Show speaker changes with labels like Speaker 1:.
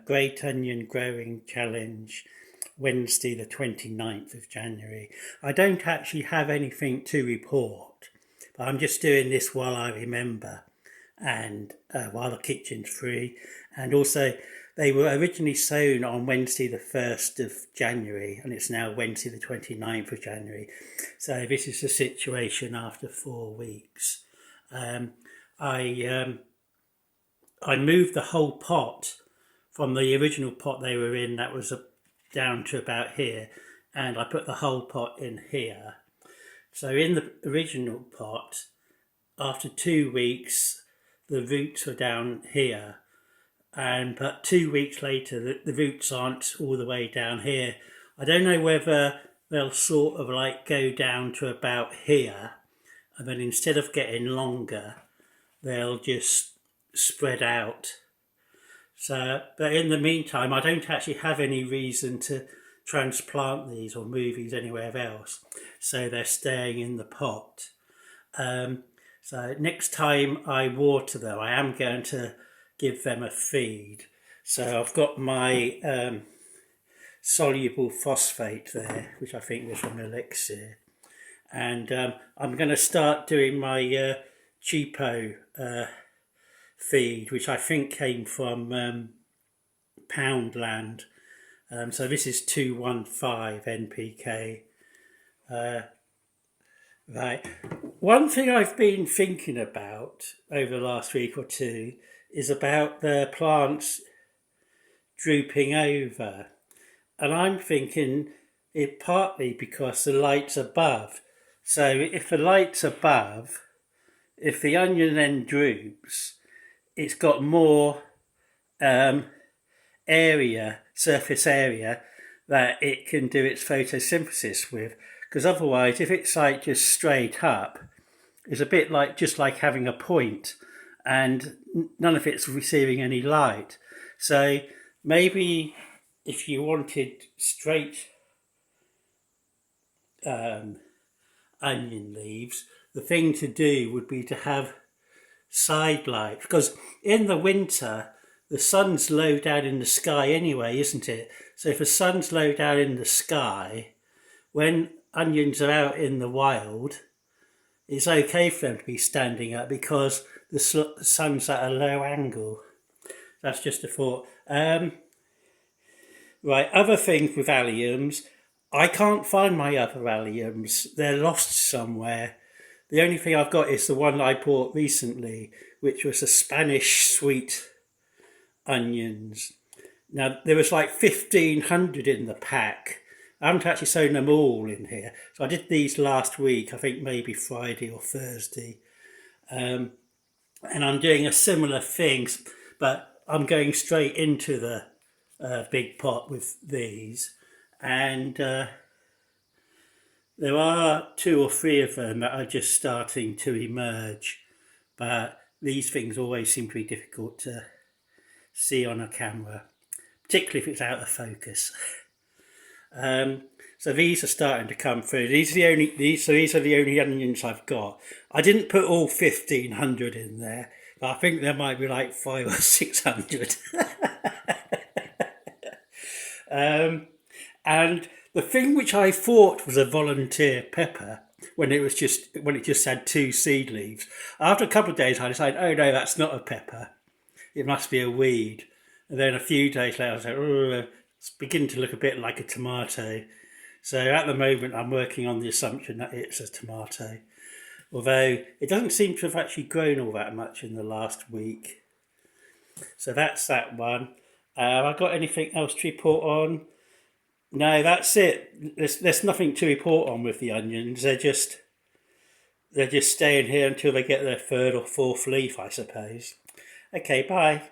Speaker 1: Great Onion Growing Challenge, Wednesday the 29th of January. I don't actually have anything to report, but I'm just doing this while I remember and while the kitchen's free. And also, they were originally sown on Wednesday the 1st of January, and it's now Wednesday the 29th of January. So this is the situation after 4 weeks. I moved the whole pot from the original pot they were in, that was down to about here, and I put the whole pot in here. So in the original pot, after 2 weeks, the roots were down here, but 2 weeks later, the roots aren't all the way down here. I don't know whether they'll sort of like go down to about here, and then instead of getting longer, they'll just spread out. So, but in the meantime, I don't actually have any reason to transplant these or move these anywhere else. So they're staying in the pot. So next time I water them, I am going to give them a feed. So I've got my soluble phosphate there, which I think was from Ailsae. And I'm going to start doing my cheapo feed, which I think came from Poundland. So this is 215 NPK. Right. One thing I've been thinking about over the last week or two is about the plants drooping over. And I'm thinking it partly because the light's above. So if the light's above, if the onion then droops, it's got more surface area that it can do its photosynthesis with. Because otherwise, if it's like just straight up, it's a bit like just like having a point, and none of it's receiving any light. So maybe if you wanted straight onion leaves, the thing to do would be to have side light, because in the winter the sun's low down in the sky anyway, isn't it? So if the sun's low down in the sky, when onions are out in the wild, it's okay for them to be standing up because the sun's at a low angle. That's just a thought. Right, other things with alliums, I can't find my other alliums. They're lost somewhere. The only thing I've got is the one I bought recently, which was the Spanish sweet onions. Now, there was like 1,500 in the pack. I haven't actually sown them all in here. So I did these last week, I think maybe Friday or Thursday. And I'm doing a similar thing, but I'm going straight into the big pot with these. And there are 2 or 3 of them that are just starting to emerge. But these things always seem to be difficult to see on a camera, particularly if it's out of focus. So these are starting to come through. These are the only onions I've got. I didn't put all 1,500 in there, but I think there might be like 500 or 600. And the thing which I thought was a volunteer pepper, when it just had 2 seed leaves, after a couple of days I decided, oh no, that's not a pepper. It must be a weed. And then a few days later I was like, oh, it's beginning to look a bit like a tomato. So at the moment I'm working on the assumption that it's a tomato, although it doesn't seem to have actually grown all that much in the last week. So that's that one. Have I got anything else to report on? No, that's it. There's nothing to report on with the onions. They're just staying here until they get their 3rd or 4th leaf, I suppose. Okay, bye.